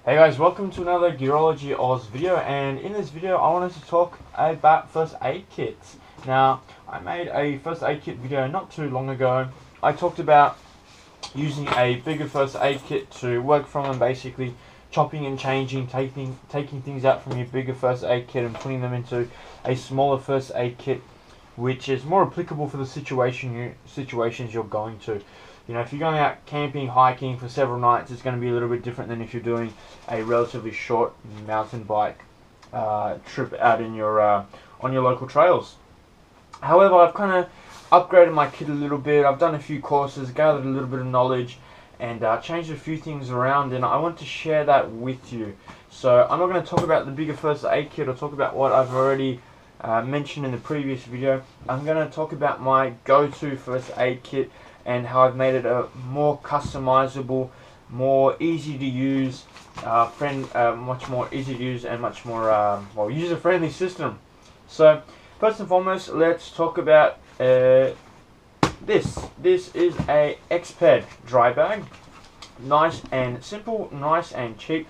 Hey guys, welcome to another Gearology Oz video, and in this video I wanted to talk about first aid kits. Now, I made a first aid kit video not too long ago. I talked about using a bigger first aid kit to work from, and basically chopping and changing, taking things out from your bigger first aid kit and putting them into a smaller first aid kit, which is more applicable for the situations you're going to. You know, if you're going out camping, hiking for several nights, it's going to be a little bit different than if you're doing a relatively short mountain bike trip out in your on your local trails. However, I've kind of upgraded my kit a little bit. I've done a few courses, gathered a little bit of knowledge, and changed a few things around, and I want to share that with you. So I'm not going to talk about the bigger first aid kit or talk about what I've already mentioned in the previous video. I'm going to talk about my go-to first aid kit and how I've made it a more customizable, more easy to use, much more easy to use and much more user-friendly system. So first and foremost, let's talk about this. This is a X-Ped dry bag. Nice and simple, nice and cheap,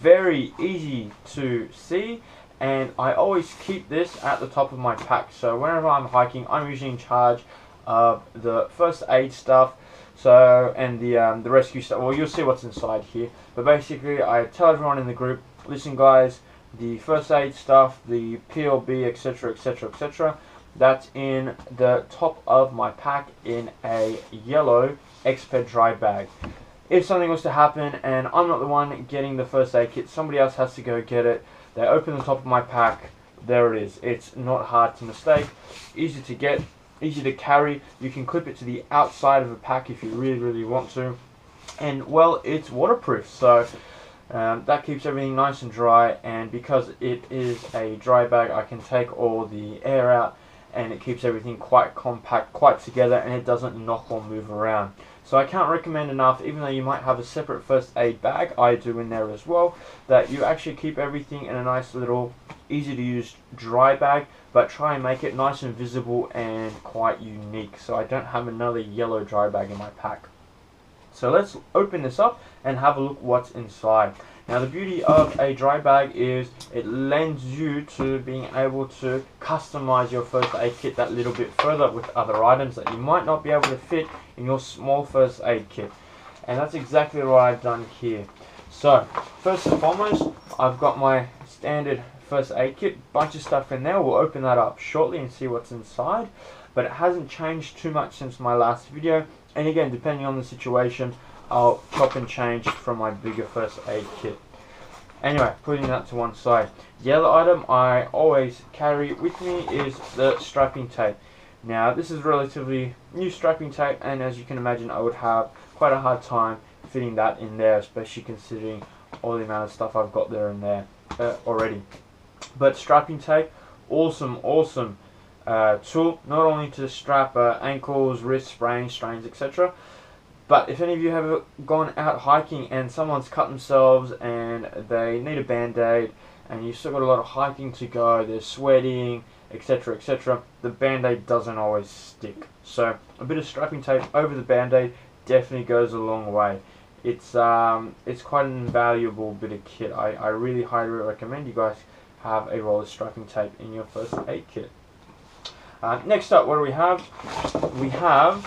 very easy to see, and I always keep this at the top of my pack. So whenever I'm hiking, I'm usually in charge of the first aid stuff, and the rescue stuff. Well, you'll see what's inside here, but basically I tell everyone in the group, listen guys, the first aid stuff, the PLB, etc, etc, etc, that's in the top of my pack in a yellow X-Ped dry bag. If something was to happen and I'm not the one getting the first aid kit, somebody else has to go get it. They open the top of my pack, there it is. It's not hard to mistake, easy to get, easy to carry. You can clip it to the outside of the pack if you really want to, and well, it's waterproof, so that keeps everything nice and dry. And because it is a dry bag, I can take all the air out, and it keeps everything quite compact, quite together, and it doesn't knock or move around. So I can't recommend enough, even though you might have a separate first aid bag, I do in there as well, that you actually keep everything in a nice little easy to use dry bag, but try and make it nice and visible and quite unique, so I don't have another yellow dry bag in my pack. So let's open this up and have a look what's inside. Now, the beauty of a dry bag is it lends you to being able to customize your first aid kit that little bit further with other items that you might not be able to fit in your small first aid kit. And that's exactly what I've done here. So first and foremost, I've got my standard first aid kit, bunch of stuff in there. We'll open that up shortly and see what's inside, but it hasn't changed too much since my last video, and again, depending on the situation, I'll chop and change from my bigger first aid kit. Anyway, putting that to one side, the other item I always carry with me is the strapping tape. Now, this is relatively new strapping tape, and as you can imagine, I would have quite a hard time fitting that in there, especially considering all the amount of stuff I've got there and there already. But strapping tape, awesome tool, not only to strap ankles, wrists, sprains, strains, etc. But if any of you have gone out hiking and someone's cut themselves and they need a band-aid, and you've still got a lot of hiking to go, they're sweating, etc, etc, the band-aid doesn't always stick. So a bit of strapping tape over the band-aid definitely goes a long way. It's quite an invaluable bit of kit. I really highly recommend you guys have a roll of strapping tape in your first aid kit. Next up, what do we have? We have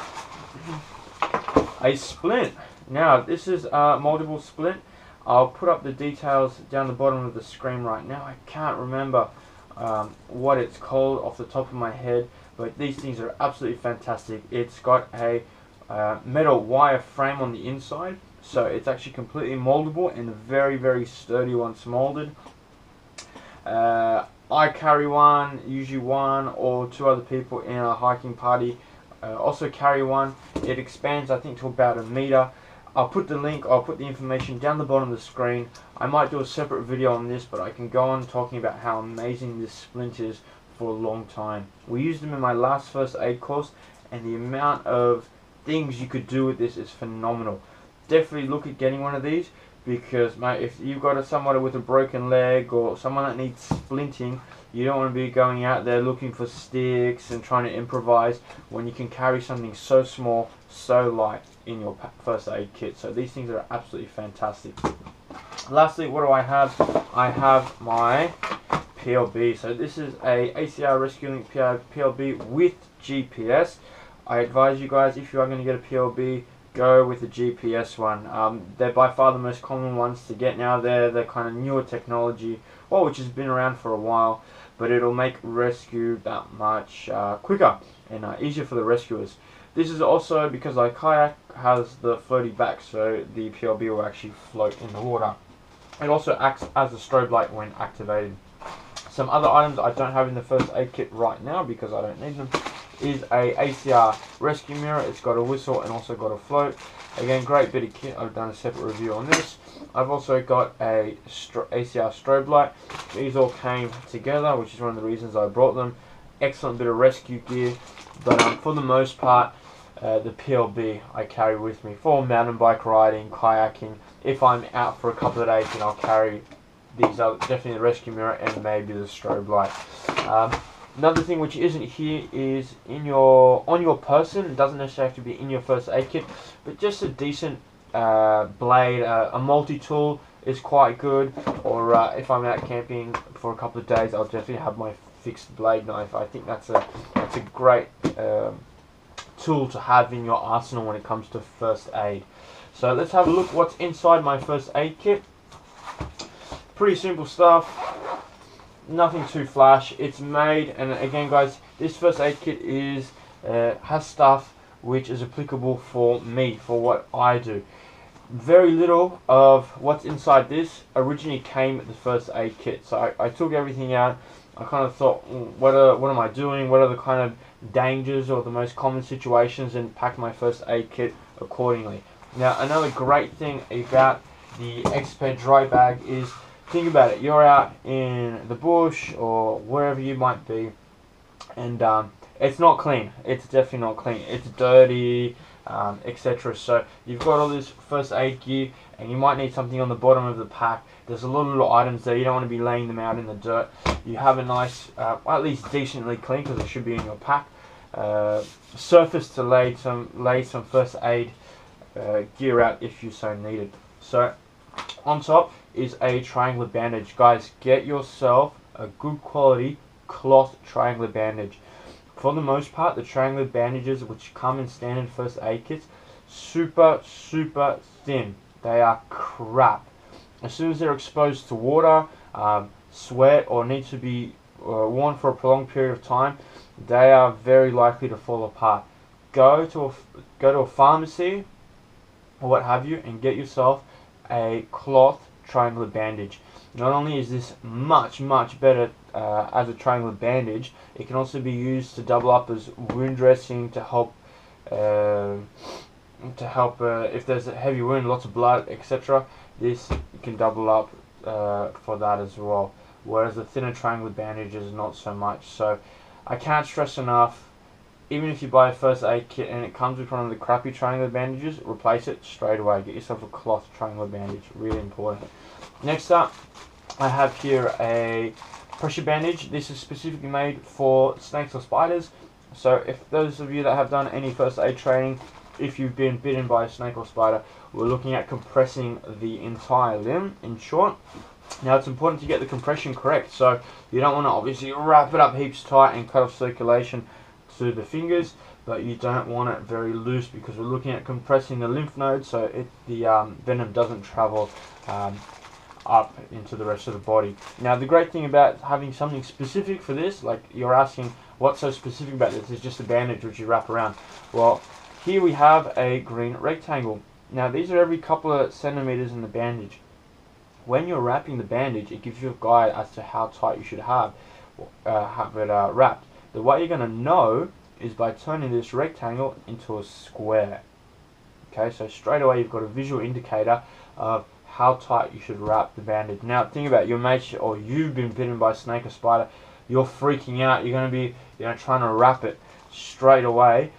a splint. Now, this is a moldable splint. I'll put up the details down the bottom of the screen right now. I can't remember what it's called off the top of my head, but these things are absolutely fantastic. It's got a metal wire frame on the inside, so it's actually completely moldable and very sturdy once molded. I carry one, usually one or two other people in a hiking party also carry one. It expands, I think, to about 1 meter. I'll put the link, I'll put the information down the bottom of the screen. I might do a separate video on this, but I can go on talking about how amazing this splint is for a long time. We used them in my last first aid course, and the amount of things you could do with this is phenomenal. Definitely look at getting one of these, because mate, if you've got someone with a broken leg or someone that needs splinting, you don't want to be going out there looking for sticks and trying to improvise when you can carry something so small, so light in your first aid kit. So these things are absolutely fantastic. Lastly, what do I have? I have my PLB. So this is a ACR Rescue Link PLB with GPS. I advise you guys, if you are going to get a PLB, go with the GPS one. They're by far the most common ones to get now. They're kind of newer technology, well, which has been around for a while, but it'll make rescue that much quicker and easier for the rescuers. This is also because my kayak has the floaty back, so the PLB will actually float in the water. It also acts as a strobe light when activated. Some other items I don't have in the first aid kit right now because I don't need them is a ACR rescue mirror. It's got a whistle and also got a float. Again, great bit of kit. I've done a separate review on this. I've also got a ACR strobe light. These all came together, which is one of the reasons I brought them. Excellent bit of rescue gear, but for the most part, the PLB I carry with me for mountain bike riding, kayaking. If I'm out for a couple of days, then I'll carry these are definitely the rescue mirror and maybe the strobe light. Another thing which isn't here is on your person. It doesn't necessarily have to be in your first aid kit, but just a decent blade, a multi-tool is quite good. Or if I'm out camping for a couple of days, I'll definitely have my fixed blade knife. I think that's a great tool to have in your arsenal when it comes to first aid. So let's have a look what's inside my first aid kit. Pretty simple stuff, nothing too flash. It's made, and again guys, this first aid kit is has stuff which is applicable for me, for what I do. Very little of what's inside this originally came with the first aid kit, so I took everything out. I kind of thought, what am I doing? What are the kind of dangers or the most common situations, and packed my first aid kit accordingly. Now, another great thing about the Expert dry bag is, think about it, you're out in the bush or wherever you might be, and it's not clean. It's definitely not clean. It's dirty, etc. So you've got all this first aid gear, and you might need something on the bottom of the pack. There's a lot of little items there. You don't want to be laying them out in the dirt. You have a nice, well, at least decently clean, because it should be in your pack, surface to lay some first aid gear out if you so needed. So on top is a triangular bandage. Guys, get yourself a good quality cloth triangular bandage. For the most part, the triangular bandages which come in standard first aid kits, super thin. They are crap. As soon as they're exposed to water, sweat, or need to be worn for a prolonged period of time, they are very likely to fall apart. Go to a pharmacy or what have you, and get yourself a cloth triangular bandage. Not only is this much better as a triangular bandage, it can also be used to double up as wound dressing to help if there's a heavy wound, lots of blood, etc. This can double up for that as well. Whereas the thinner triangular bandages, not so much. So I can't stress enough, even if you buy a first aid kit and it comes with one of the crappy triangular bandages, replace it straight away. Get yourself a cloth triangular bandage. Really important. Next up, I have here a pressure bandage. This is specifically made for snakes or spiders. So if those of you that have done any first aid training, if you've been bitten by a snake or spider, we're looking at compressing the entire limb, in short. Now, it's important to get the compression correct, so you don't want to obviously wrap it up heaps tight and cut off circulation to the fingers, but you don't want it very loose, because we're looking at compressing the lymph nodes so the venom doesn't travel up into the rest of the body. Now, the great thing about having something specific for this, like you're asking what's so specific about this, is just a bandage which you wrap around. Well, here we have a green rectangle. Now, these are every couple of centimeters in the bandage. When you're wrapping the bandage, it gives you a guide as to how tight you should have it wrapped. The way you're going to know is by turning this rectangle into a square. Okay, so straight away you've got a visual indicator of how tight you should wrap the bandage. Now, think about your mates, or you've been bitten by a snake or spider. You're freaking out. You're going to be, trying to wrap it straight away.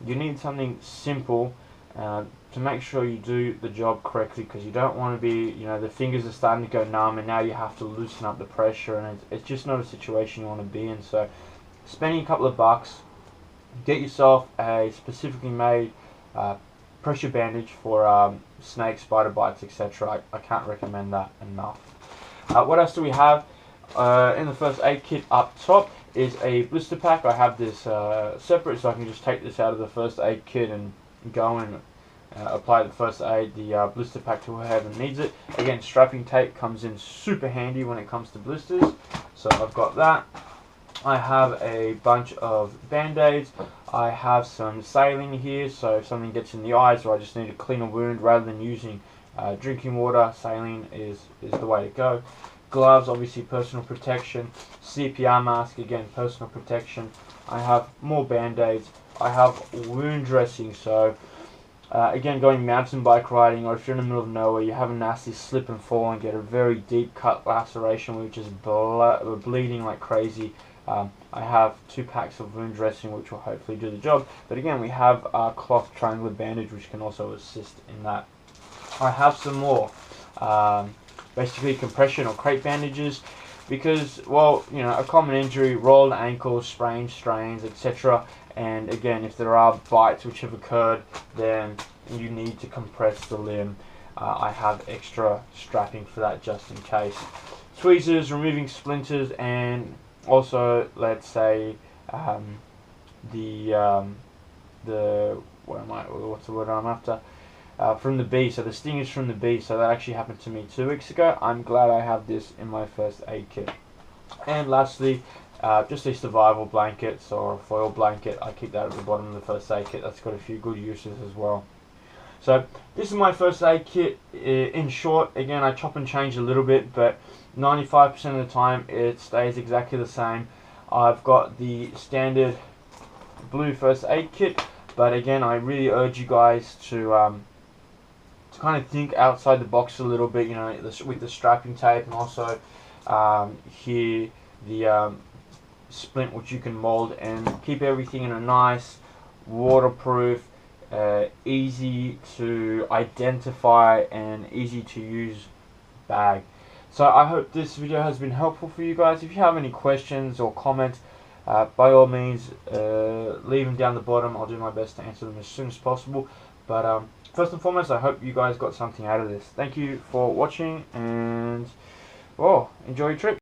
You need something simple to make sure you do the job correctly, because you don't want to be, the fingers are starting to go numb and now you have to loosen up the pressure, and it's just not a situation you want to be in. So spending a couple of bucks, get yourself a specifically made pressure bandage for snake, spider bites, etc. I can't recommend that enough. What else do we have? In the first aid kit up top is a blister pack. I have this separate, so I can just take this out of the first aid kit and go and apply the first aid, the blister pack to whoever needs it. Again, strapping tape comes in super handy when it comes to blisters, so I've got that. I have a bunch of band-aids. I have some saline here, so if something gets in the eyes or I just need to clean a wound rather than using drinking water, saline is the way to go. Gloves, obviously personal protection. CPR mask, again personal protection. I have more band-aids. I have wound dressing, so again, going mountain bike riding, or if you're in the middle of nowhere, you have a nasty slip and fall and get a very deep cut laceration which is bleeding like crazy. I have 2 packs of wound dressing which will hopefully do the job, but again we have a cloth triangular bandage which can also assist in that. I have some more basically compression or crate bandages, because, well, you know, a common injury, rolled ankles, sprains, strains, etc. And again, if there are bites which have occurred, then you need to compress the limb. I have extra strapping for that just in case. Tweezers, removing splinters, and also, let's say, what's the word I'm after? From the bee, so the stingers from the bee. So that actually happened to me 2 weeks ago. I'm glad I have this in my first aid kit. And lastly, just a survival blanket or a foil blanket. I keep that at the bottom of the first aid kit. That's got a few good uses as well. So this is my first aid kit. In short, again, I chop and change a little bit, but 95% of the time it stays exactly the same. I've got the standard blue first aid kit, but again, I really urge you guys to kind of think outside the box a little bit, you know, with the strapping tape, and also here the splint which you can mold, and keep everything in a nice waterproof, easy to identify and easy to use bag. So I hope this video has been helpful for you guys. If you have any questions or comments, by all means leave them down the bottom. I'll do my best to answer them as soon as possible. But first and foremost, I hope you guys got something out of this. Thank you for watching, and enjoy your trip.